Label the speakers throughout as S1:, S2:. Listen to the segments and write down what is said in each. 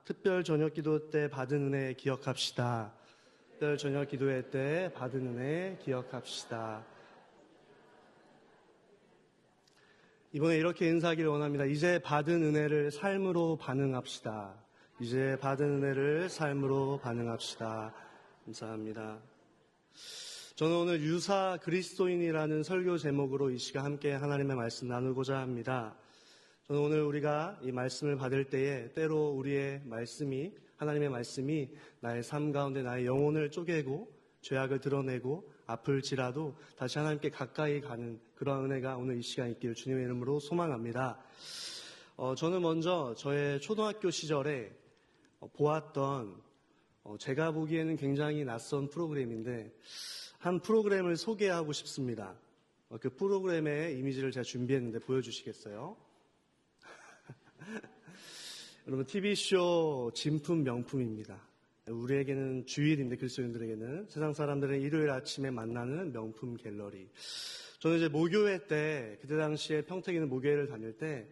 S1: 특별 저녁 기도 때 받은 은혜 기억합시다. 특별 저녁 기도회 때 받은 은혜 기억합시다. 이번에 이렇게 인사하기를 원합니다. 이제 받은 은혜를 삶으로 반응합시다. 이제 받은 은혜를 삶으로 반응합시다. 감사합니다. 저는 오늘 유사 그리스도인이라는 설교 제목으로 이 시간 함께 하나님의 말씀 나누고자 합니다. 저는 오늘 우리가 이 말씀을 받을 때에 때로 우리의 말씀이, 하나님의 말씀이 나의 삶 가운데 나의 영혼을 쪼개고 죄악을 드러내고 아플지라도 다시 하나님께 가까이 가는 그런 은혜가 오늘 이 시간 있기를 주님의 이름으로 소망합니다. 저는 먼저 저의 초등학교 시절에 보았던 제가 보기에는 굉장히 낯선 프로그램인데 한 프로그램을 소개하고 싶습니다. 그 프로그램의 이미지를 제가 준비했는데 보여주시겠어요? 여러분, TV쇼 진품 명품입니다. 우리에게는 주일인데 그리스도인들에게는, 세상 사람들은 일요일 아침에 만나는 명품 갤러리. 저는 이제 목요회 때, 그때 당시에 평택에 있는 목요회를 다닐 때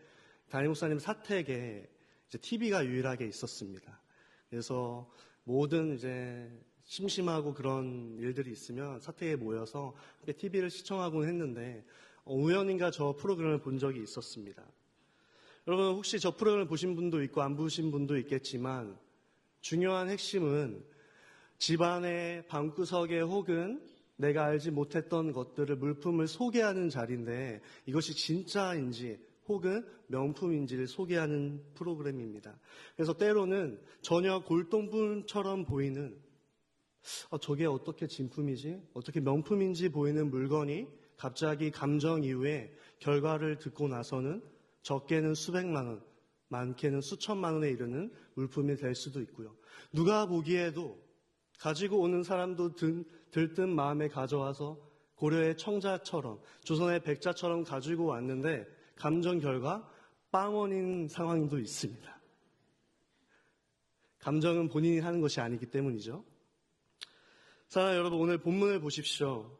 S1: 담임 목사님 사택에 이제 TV가 유일하게 있었습니다. 그래서 모든 이제 심심하고 그런 일들이 있으면 사택에 모여서 함께 TV를 시청하곤 했는데 우연인가 저 프로그램을 본 적이 있었습니다. 여러분, 혹시 저 프로그램을 보신 분도 있고 안 보신 분도 있겠지만 중요한 핵심은 집안의 방구석에 혹은 내가 알지 못했던 것들을, 물품을 소개하는 자리인데 이것이 진짜인지 혹은 명품인지를 소개하는 프로그램입니다. 그래서 때로는 전혀 골동품처럼 보이는 저게 어떻게 진품이지? 어떻게 명품인지 보이는 물건이 갑자기 감정 이후에 결과를 듣고 나서는 적게는 수백만 원, 많게는 수천만 원에 이르는 물품이 될 수도 있고요. 누가 보기에도 가지고 오는 사람도 들뜬 마음에 가져와서 고려의 청자처럼, 조선의 백자처럼 가지고 왔는데 감정 결과 빵원인 상황도 있습니다. 감정은 본인이 하는 것이 아니기 때문이죠. 사랑하는 여러분, 오늘 본문을 보십시오.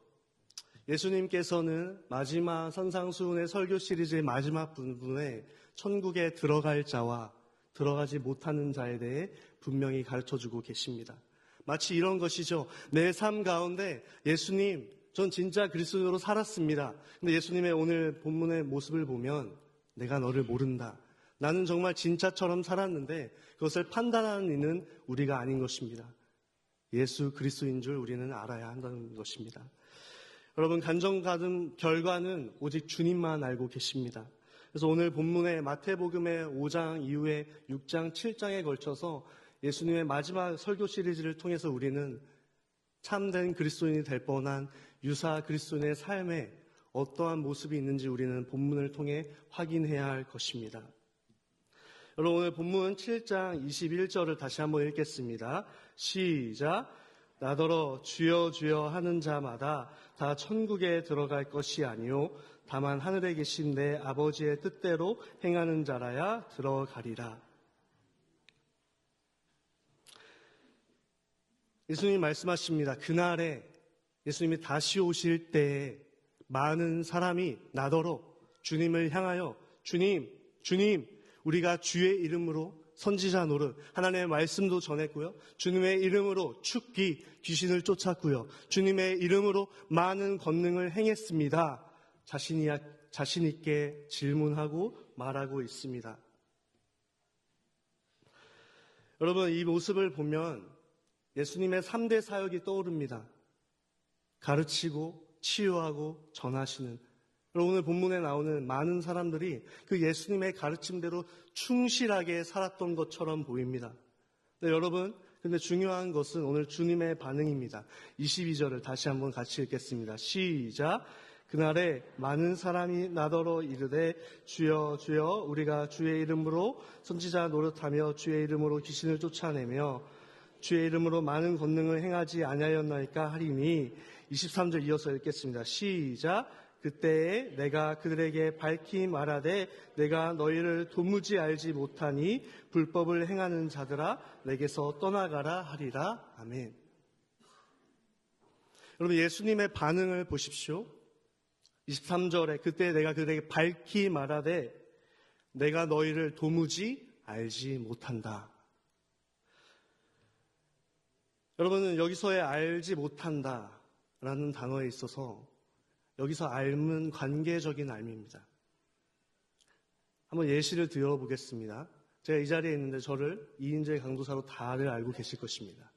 S1: 예수님께서는 마지막 산상수훈의 설교 시리즈의 마지막 부분에 천국에 들어갈 자와 들어가지 못하는 자에 대해 분명히 가르쳐주고 계십니다. 마치 이런 것이죠. 내 삶 가운데 예수님, 전 진짜 그리스도로 살았습니다. 근데 예수님의 오늘 본문의 모습을 보면 내가 너를 모른다. 나는 정말 진짜처럼 살았는데 그것을 판단하는 이는 우리가 아닌 것입니다. 예수 그리스도인 줄 우리는 알아야 한다는 것입니다. 여러분, 간정 받은 결과는 오직 주님만 알고 계십니다. 그래서 오늘 본문의 마태복음의 5장 이후에 6장, 7장에 걸쳐서 예수님의 마지막 설교 시리즈를 통해서 우리는 참된 그리스도인이 될 뻔한 유사 그리스도인의 삶에 어떠한 모습이 있는지 우리는 본문을 통해 확인해야 할 것입니다. 여러분, 오늘 본문 7장 21절을 다시 한번 읽겠습니다. 시작. 나더러 주여 주여 하는 자마다 다 천국에 들어갈 것이 아니요 다만 하늘에 계신 내 아버지의 뜻대로 행하는 자라야 들어가리라. 예수님이 말씀하십니다. 그날에 예수님이 다시 오실 때에 많은 사람이 나더러 주님을 향하여 주님, 주님, 우리가 주의 이름으로 선지자 노릇, 하나님의 말씀도 전했고요. 주님의 이름으로 축기, 귀신을 쫓았고요. 주님의 이름으로 많은 권능을 행했습니다. 자신 있게 질문하고 말하고 있습니다. 여러분, 이 모습을 보면 예수님의 3대 사역이 떠오릅니다. 가르치고 치유하고 전하시는. 오늘 본문에 나오는 많은 사람들이 그 예수님의 가르침대로 충실하게 살았던 것처럼 보입니다. 네, 여러분, 근데 중요한 것은 오늘 주님의 반응입니다. 22절을 다시 한번 같이 읽겠습니다. 시작. 그날에 많은 사람이 나더러 이르되 주여 주여 우리가 주의 이름으로 선지자 노릇하며 주의 이름으로 귀신을 쫓아내며 주의 이름으로 많은 권능을 행하지 아니하였나이까 하리니 23절 이어서 읽겠습니다. 시작. 그때에 내가 그들에게 밝히 말하되 내가 너희를 도무지 알지 못하니 불법을 행하는 자들아 내게서 떠나가라 하리라. 아멘. 여러분, 예수님의 반응을 보십시오. 23절에 그때 내가 그들에게 밝히 말하되 내가 너희를 도무지 알지 못한다. 여러분은 여기서의 알지 못한다라는 단어에 있어서 여기서 알은 관계적인 알입니다. 한번 예시를 들어보겠습니다. 제가 이 자리에 있는데 저를 이인재 강도사로 다들 알고 계실 것입니다.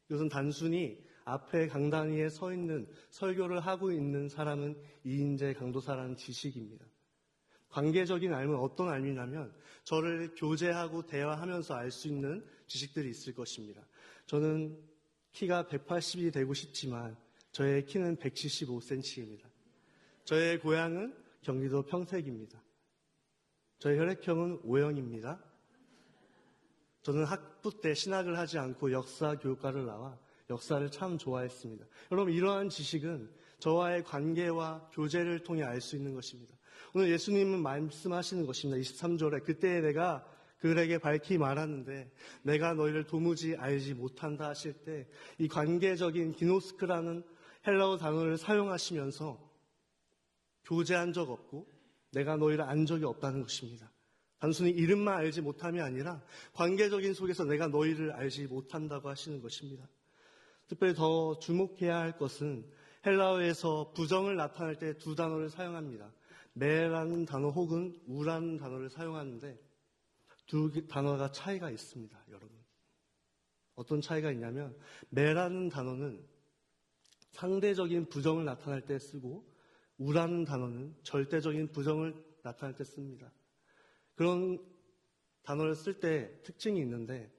S1: 이것은 단순히 앞에 강단 위에 서 있는 설교를 하고 있는 사람은 이인재 강도사라는 지식입니다. 관계적인 알은 어떤 알이냐면 저를 교제하고 대화하면서 알 수 있는 지식들이 있을 것입니다. 저는 키가 180이 되고 싶지만 저의 키는 175cm입니다. 저의 고향은 경기도 평택입니다. 저의 혈액형은 O형입니다. 저는 학부 때 신학을 하지 않고 역사 교육과를 나와 역사를 참 좋아했습니다. 여러분, 이러한 지식은 저와의 관계와 교제를 통해 알 수 있는 것입니다. 오늘 예수님은 말씀하시는 것입니다. 23절에 그때 내가 그들에게 밝히 말하는데 내가 너희를 도무지 알지 못한다 하실 때 이 관계적인 기노스크라는 헬라어 단어를 사용하시면서 교제한 적 없고 내가 너희를 안 적이 없다는 것입니다. 단순히 이름만 알지 못함이 아니라 관계적인 속에서 내가 너희를 알지 못한다고 하시는 것입니다. 특별히 더 주목해야 할 것은 헬라어에서 부정을 나타낼 때 두 단어를 사용합니다. 매라는 단어 혹은 우라는 단어를 사용하는데 두 단어가 차이가 있습니다, 여러분. 어떤 차이가 있냐면 매라는 단어는 상대적인 부정을 나타낼 때 쓰고 우라는 단어는 절대적인 부정을 나타낼 때 씁니다. 그런 단어를 쓸 때 특징이 있는데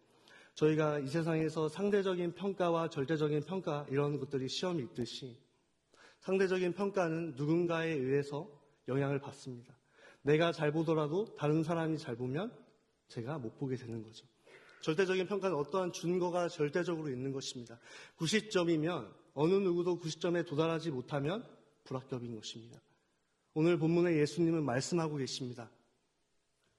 S1: 저희가 이 세상에서 상대적인 평가와 절대적인 평가 이런 것들이 시험이 있듯이 상대적인 평가는 누군가에 의해서 영향을 받습니다. 내가 잘 보더라도 다른 사람이 잘 보면 제가 못 보게 되는 거죠. 절대적인 평가는 어떠한 준거가 절대적으로 있는 것입니다. 90점이면 어느 누구도 90점에 도달하지 못하면 불합격인 것입니다. 오늘 본문에 예수님은 말씀하고 계십니다.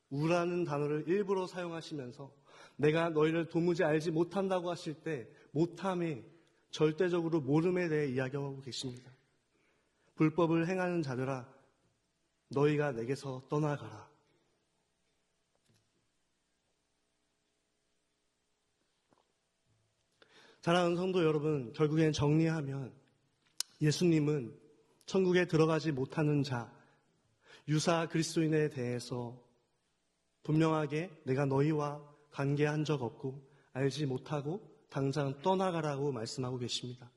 S1: 우라는 단어를 일부러 사용하시면서 내가 너희를 도무지 알지 못한다고 하실 때 못함에 절대적으로 모름에 대해 이야기하고 계십니다. 불법을 행하는 자들아 너희가 내게서 떠나가라. 사랑하는 성도 여러분, 결국엔 정리하면 예수님은 천국에 들어가지 못하는 자, 유사 그리스도인에 대해서 분명하게 내가 너희와 관계한 적 없고 알지 못하고 당장 떠나가라고 말씀하고 계십니다.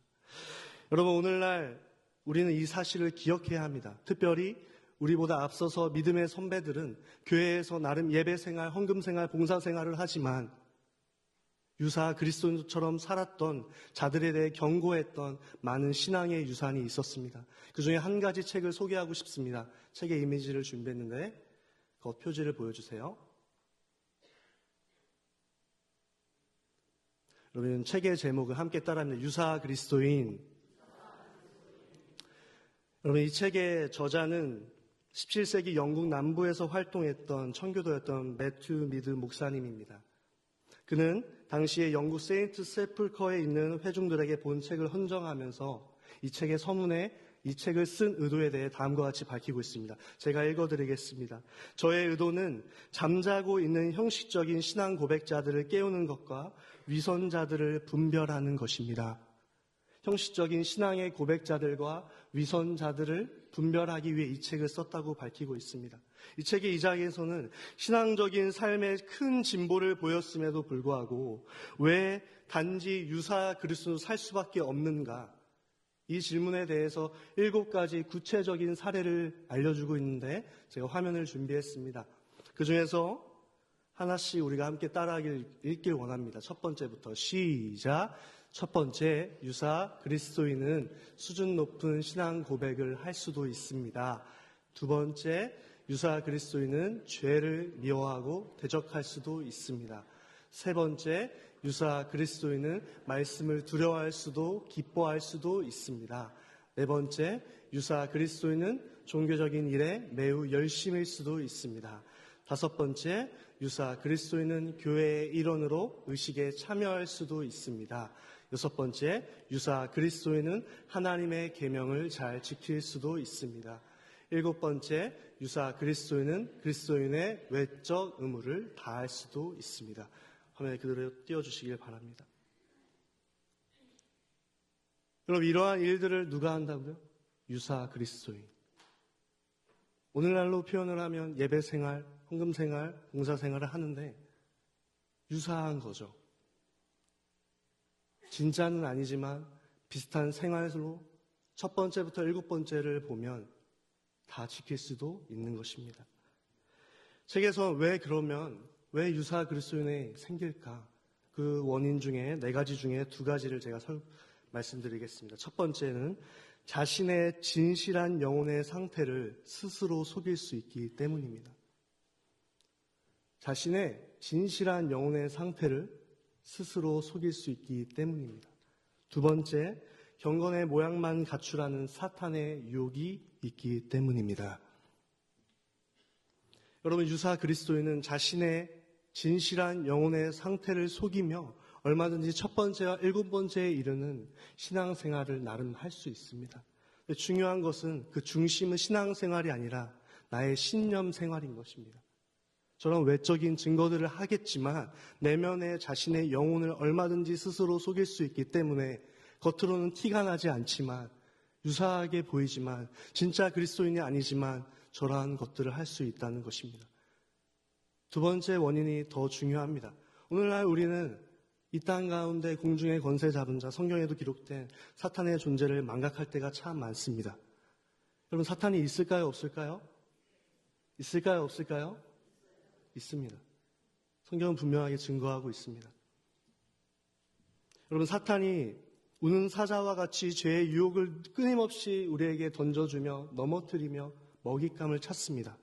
S1: 여러분, 오늘날 우리는 이 사실을 기억해야 합니다. 특별히 우리보다 앞서서 믿음의 선배들은 교회에서 나름 예배생활, 헌금생활, 봉사생활을 하지만 유사 그리스도인처럼 살았던 자들에 대해 경고했던 많은 신앙의 유산이 있었습니다. 그 중에 한 가지 책을 소개하고 싶습니다. 책의 이미지를 준비했는데 그 표지를 보여주세요. 여러분, 책의 제목은 함께 따라합니다. 유사 그리스도인. 여러분, 이 책의 저자는 17세기 영국 남부에서 활동했던 청교도였던 매튜 미드 목사님입니다. 그는 당시에 영국 세인트 세풀커에 있는 회중들에게 본 책을 헌정하면서 이 책의 서문에 이 책을 쓴 의도에 대해 다음과 같이 밝히고 있습니다. 제가 읽어드리겠습니다. 저의 의도는 잠자고 있는 형식적인 신앙 고백자들을 깨우는 것과 위선자들을 분별하는 것입니다. 형식적인 신앙의 고백자들과 위선자들을 분별하기 위해 이 책을 썼다고 밝히고 있습니다. 이 책의 이 장에서는 신앙적인 삶에 큰 진보를 보였음에도 불구하고 왜 단지 유사 그리스도로 살 수밖에 없는가? 이 질문에 대해서 7가지 구체적인 사례를 알려주고 있는데 제가 화면을 준비했습니다. 그 중에서 하나씩 우리가 함께 따라 읽길 원합니다. 첫 번째부터 시작! 첫 번째, 유사 그리스도인은 수준 높은 신앙 고백을 할 수도 있습니다. 두 번째, 유사 그리스도인은 죄를 미워하고 대적할 수도 있습니다. 세 번째, 유사 그리스도인은 말씀을 두려워할 수도 기뻐할 수도 있습니다. 네 번째, 유사 그리스도인은 종교적인 일에 매우 열심일 수도 있습니다. 다섯 번째, 유사 그리스도인은 교회의 일원으로 의식에 참여할 수도 있습니다. 여섯 번째, 유사 그리스도인은 하나님의 계명을 잘 지킬 수도 있습니다. 일곱 번째, 유사 그리스도인은 그리스도인의 외적 의무를 다할 수도 있습니다. 화면에 그대로 띄워주시길 바랍니다. 여러분, 이러한 일들을 누가 한다고요? 유사 그리스도인. 오늘날로 표현을 하면 예배 생활, 헌금 생활, 봉사 생활을 하는데 유사한 거죠. 진짜는 아니지만 비슷한 생활로 첫 번째부터 7번째를 보면 다 지킬 수도 있는 것입니다. 책에서 왜 유사 그리스도인이 생길까? 그 원인 중에 4가지 중에 2가지를 제가 말씀드리겠습니다. 첫 번째는 자신의 진실한 영혼의 상태를 스스로 속일 수 있기 때문입니다. 자신의 진실한 영혼의 상태를 스스로 속일 수 있기 때문입니다. 2번째, 경건의 모양만 갖추라는 사탄의 유혹이 있기 때문입니다. 여러분, 유사 그리스도인은 자신의 진실한 영혼의 상태를 속이며 얼마든지 첫 번째와 7번째에 이르는 신앙생활을 나름 할 수 있습니다. 중요한 것은 그 중심은 신앙생활이 아니라 나의 신념 생활인 것입니다. 저런 외적인 증거들을 하겠지만 내면의 자신의 영혼을 얼마든지 스스로 속일 수 있기 때문에 겉으로는 티가 나지 않지만 유사하게 보이지만 진짜 그리스도인이 아니지만 저러한 것들을 할 수 있다는 것입니다. 2번째 원인이 더 중요합니다. 오늘날 우리는 이 땅 가운데 공중의 권세 잡은 자, 성경에도 기록된 사탄의 존재를 망각할 때가 참 많습니다. 여러분, 사탄이 있을까요? 없을까요? 있을까요? 없을까요? 있습니다. 성경은 분명하게 증거하고 있습니다. 여러분, 사탄이 우는 사자와 같이 죄의 유혹을 끊임없이 우리에게 던져주며 넘어뜨리며 먹잇감을 찾습니다.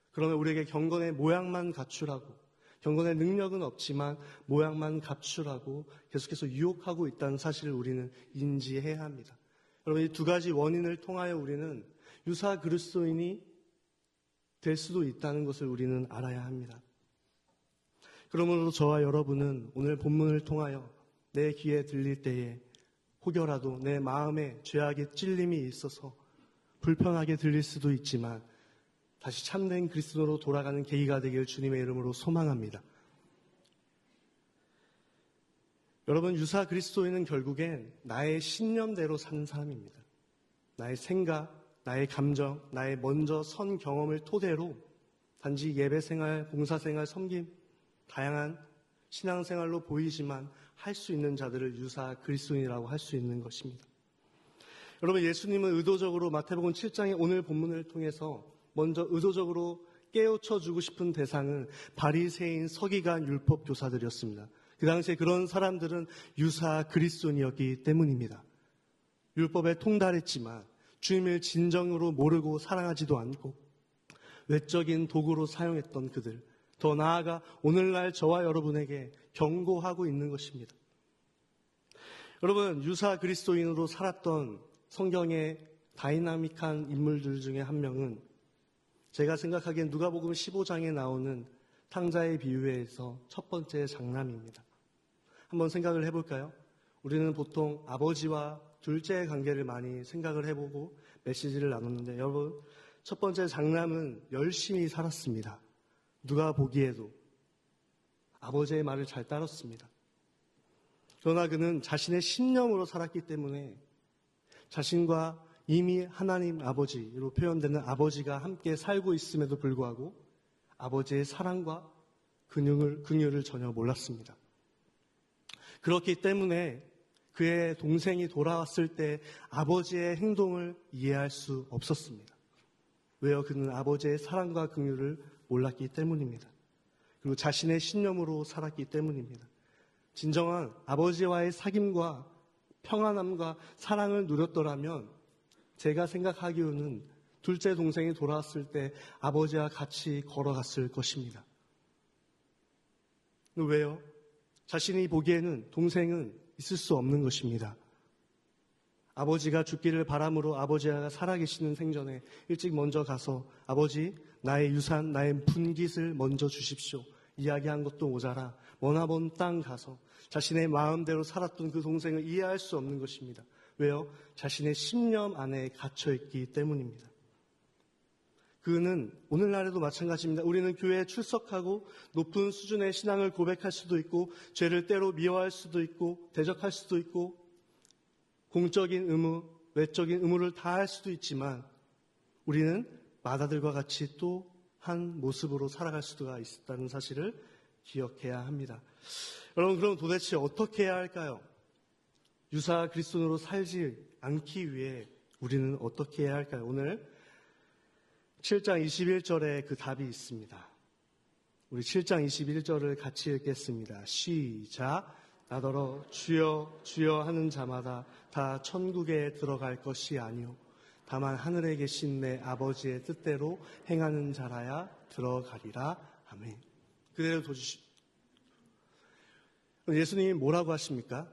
S1: 그러면 우리에게 경건의 모양만 갖추라고, 경건의 능력은 없지만 모양만 갖추라고 계속해서 유혹하고 있다는 사실을 우리는 인지해야 합니다. 여러분, 이 2가지 원인을 통하여 우리는 유사 그리스도인이 될 수도 있다는 것을 우리는 알아야 합니다. 그러므로 저와 여러분은 오늘 본문을 통하여 내 귀에 들릴 때에 혹여라도 내 마음에 죄악의 찔림이 있어서 불편하게 들릴 수도 있지만 다시 참된 그리스도로 돌아가는 계기가 되길 주님의 이름으로 소망합니다. 여러분, 유사 그리스도인은 결국엔 나의 신념대로 사는 사람입니다. 나의 생각, 나의 감정, 나의 먼저 선 경험을 토대로 단지 예배생활, 봉사생활, 섬김, 다양한 신앙생활로 보이지만 할 수 있는 자들을 유사 그리스도인이라고 할 수 있는 것입니다. 여러분, 예수님은 의도적으로 마태복음 7장의 오늘 본문을 통해서 먼저 의도적으로 깨우쳐주고 싶은 대상은 바리새인, 서기관, 율법 교사들이었습니다. 그 당시에 그런 사람들은 유사 그리스도인이었기 때문입니다. 율법에 통달했지만 주님을 진정으로 모르고 사랑하지도 않고 외적인 도구로 사용했던 그들, 더 나아가 오늘날 저와 여러분에게 경고하고 있는 것입니다. 여러분, 유사 그리스도인으로 살았던 성경의 다이나믹한 인물들 중에 한 명은 제가 생각하기엔 누가복음 15장에 나오는 탕자의 비유에서 첫 번째 장남입니다. 한번 생각을 해볼까요? 우리는 보통 아버지와 둘째의 관계를 많이 생각을 해보고 메시지를 나눴는데 여러분, 첫 번째 장남은 열심히 살았습니다. 누가 보기에도 아버지의 말을 잘 따랐습니다. 그러나 그는 자신의 신념으로 살았기 때문에 자신과 이미 하나님 아버지로 표현되는 아버지가 함께 살고 있음에도 불구하고 아버지의 사랑과 긍휼을 전혀 몰랐습니다. 그렇기 때문에 그의 동생이 돌아왔을 때 아버지의 행동을 이해할 수 없었습니다. 왜요? 그는 아버지의 사랑과 긍휼을 몰랐기 때문입니다. 그리고 자신의 신념으로 살았기 때문입니다. 진정한 아버지와의 사귐과 평안함과 사랑을 누렸더라면 제가 생각하기로는 둘째 동생이 돌아왔을 때 아버지와 같이 걸어갔을 것입니다. 왜요? 자신이 보기에는 동생은 있을 수 없는 것입니다. 아버지가 죽기를 바람으로 아버지가 살아계시는 생전에 일찍 먼저 가서 아버지, 나의 유산, 나의 분깃을 먼저 주십시오. 이야기한 것도 모자라 머나먼 땅 가서 자신의 마음대로 살았던 그 동생을 이해할 수 없는 것입니다. 왜요? 자신의 신념 안에 갇혀있기 때문입니다. 그는 오늘날에도 마찬가지입니다. 우리는 교회에 출석하고 높은 수준의 신앙을 고백할 수도 있고 죄를 때로 미워할 수도 있고 대적할 수도 있고 공적인 의무, 외적인 의무를 다할 수도 있지만 우리는 마다들과 같이 또 한 모습으로 살아갈 수가 있다는 사실을 기억해야 합니다. 여러분, 그럼 도대체 어떻게 해야 할까요? 유사 그리스도인으로 살지 않기 위해 우리는 어떻게 해야 할까요? 오늘 7장 21절에 그 답이 있습니다. 우리 7장 21절을 같이 읽겠습니다. 시작. 나더러 주여 주여 하는 자마다 다 천국에 들어갈 것이 아니오 다만 하늘에 계신 내 아버지의 뜻대로 행하는 자라야 들어가리라. 아멘. 그대로 도주십시오. 예수님이 뭐라고 하십니까?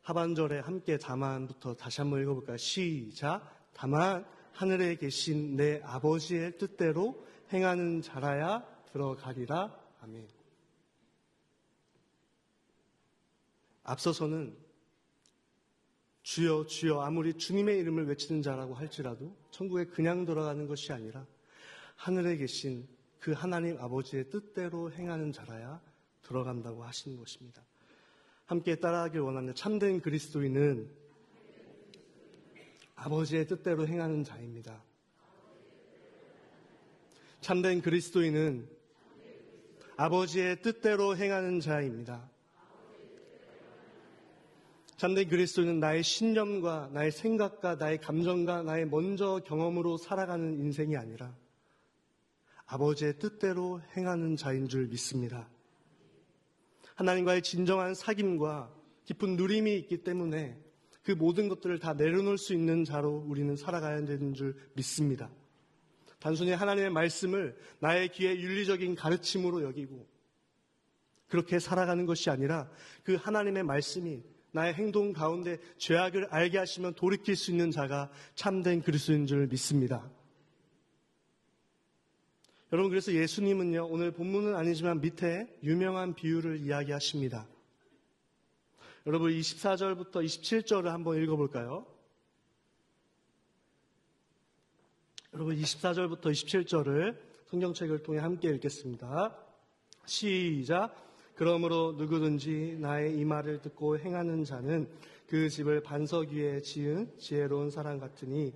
S1: 하반절에 함께 다만부터 다시 한번 읽어볼까요? 시작. 다만 하늘에 계신 내 아버지의 뜻대로 행하는 자라야 들어가리라. 아멘. 앞서서는 주여 주여 아무리 주님의 이름을 외치는 자라고 할지라도 천국에 그냥 들어가는 것이 아니라 하늘에 계신 그 하나님 아버지의 뜻대로 행하는 자라야 들어간다고 하시는 것입니다. 함께 따라하길 원합니다. 참된 그리스도인은 아버지의 뜻대로 행하는 자입니다. 참된 그리스도인은 아버지의 뜻대로 행하는 자입니다. 참된 그리스도인은 나의 신념과 나의 생각과 나의 감정과 나의 먼저 경험으로 살아가는 인생이 아니라 아버지의 뜻대로 행하는 자인 줄 믿습니다. 하나님과의 진정한 사귐과 깊은 누림이 있기 때문에 그 모든 것들을 다 내려놓을 수 있는 자로 우리는 살아가야 되는 줄 믿습니다. 단순히 하나님의 말씀을 나의 귀에 윤리적인 가르침으로 여기고 그렇게 살아가는 것이 아니라 그 하나님의 말씀이 나의 행동 가운데 죄악을 알게 하시면 돌이킬 수 있는 자가 참된 그리스도인 줄 믿습니다. 여러분, 그래서 예수님은요, 오늘 본문은 아니지만 밑에 유명한 비유를 이야기하십니다. 여러분, 24절부터 27절을 한번 읽어볼까요? 여러분, 24절부터 27절을 성경책을 통해 함께 읽겠습니다. 시작. 그러므로 누구든지 나의 이 말을 듣고 행하는 자는 그 집을 반석 위에 지은 지혜로운 사람 같으니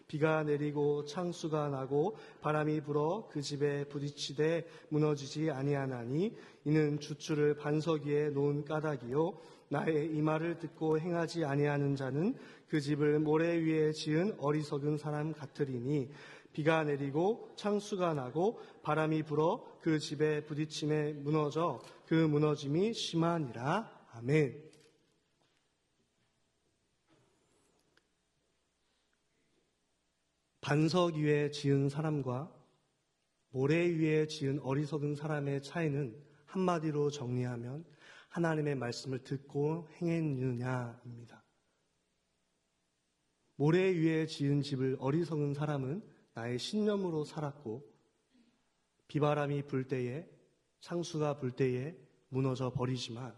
S1: 비가 내리고 창수가 나고 바람이 불어 그 집에 부딪히되 무너지지 아니하나니 이는 주추를 반석 위에 놓은 까닭이요 나의 이 말을 듣고 행하지 아니하는 자는 그 집을 모래 위에 지은 어리석은 사람 같으리니 비가 내리고 창수가 나고 바람이 불어 그 집에 부딪힘에 무너져 그 무너짐이 심하니라. 아멘. 반석 위에 지은 사람과 모래 위에 지은 어리석은 사람의 차이는 한마디로 정리하면 하나님의 말씀을 듣고 행했느냐입니다. 모래 위에 지은 집을 어리석은 사람은 나의 신념으로 살았고 비바람이 불 때에 창수가 불 때에 무너져 버리지만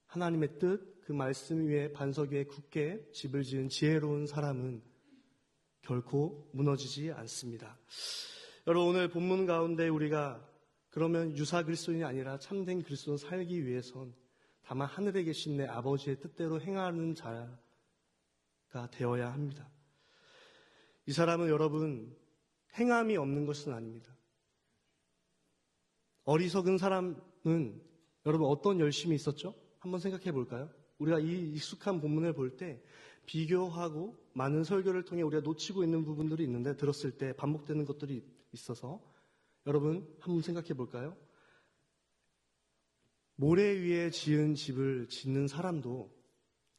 S1: 하나님의 뜻, 그 말씀 위에 반석 위에 굳게 집을 지은 지혜로운 사람은 결코 무너지지 않습니다. 여러분, 오늘 본문 가운데 우리가 그러면 유사 그리스도인이 아니라 참된 그리스도인 살기 위해선 다만 하늘에 계신 내 아버지의 뜻대로 행하는 자가 되어야 합니다. 이 사람은 여러분 행함이 없는 것은 아닙니다. 어리석은 사람은 여러분 어떤 열심이 있었죠? 한번 생각해 볼까요? 우리가 이 익숙한 본문을 볼 때 비교하고 많은 설교를 통해 우리가 놓치고 있는 부분들이 있는데 들었을 때 반복되는 것들이 있어서 여러분 한번 생각해 볼까요? 모래 위에 지은 집을 짓는 사람도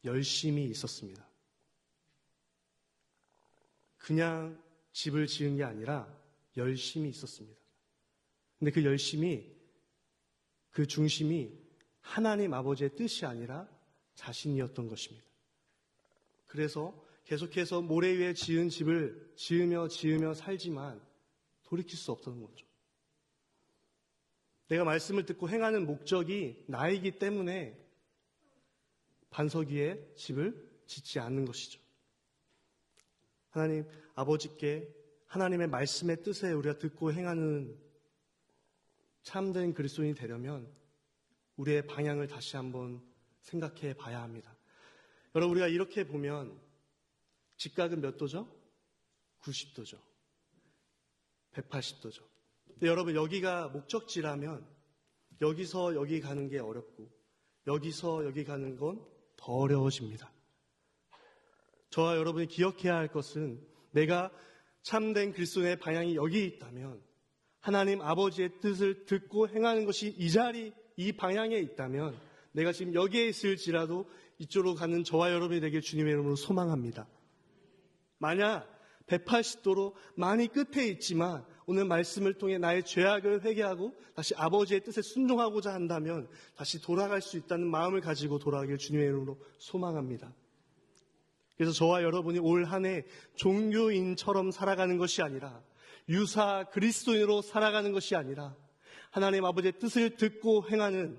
S1: 열심이 있었습니다. 그냥 집을 지은 게 아니라 열심이 있었습니다. 근데 그 열심이, 그 중심이 하나님 아버지의 뜻이 아니라 자신이었던 것입니다. 그래서 계속해서 모래 위에 지은 집을 지으며 살지만 돌이킬 수 없던 거죠. 내가 말씀을 듣고 행하는 목적이 나이기 때문에 반석 위에 집을 짓지 않는 것이죠. 하나님 아버지께 하나님의 말씀의 뜻에 우리가 듣고 행하는 참된 그리스도인이 되려면 우리의 방향을 다시 한번 생각해 봐야 합니다. 여러분, 우리가 이렇게 보면 직각은 몇 도죠? 90도죠. 180도죠. 근데 여러분, 여기가 목적지라면 여기서 여기 가는 게 어렵고 여기서 여기 가는 건 더 어려워집니다. 저와 여러분이 기억해야 할 것은 내가 참된 그리스도의 방향이 여기 있다면, 하나님 아버지의 뜻을 듣고 행하는 것이 이 자리, 이 방향에 있다면, 내가 지금 여기에 있을지라도 이쪽으로 가는 저와 여러분이 되길 주님의 이름으로 소망합니다. 만약 180도로 많이 끝에 있지만 오늘 말씀을 통해 나의 죄악을 회개하고 다시 아버지의 뜻에 순종하고자 한다면 다시 돌아갈 수 있다는 마음을 가지고 돌아가길 주님의 이름으로 소망합니다. 그래서 저와 여러분이 올 한 해 종교인처럼 살아가는 것이 아니라, 유사 그리스도인으로 살아가는 것이 아니라, 하나님 아버지의 뜻을 듣고 행하는,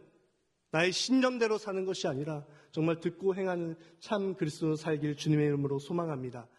S1: 나의 신념대로 사는 것이 아니라 정말 듣고 행하는 참 그리스도인으로 살길 주님의 이름으로 소망합니다.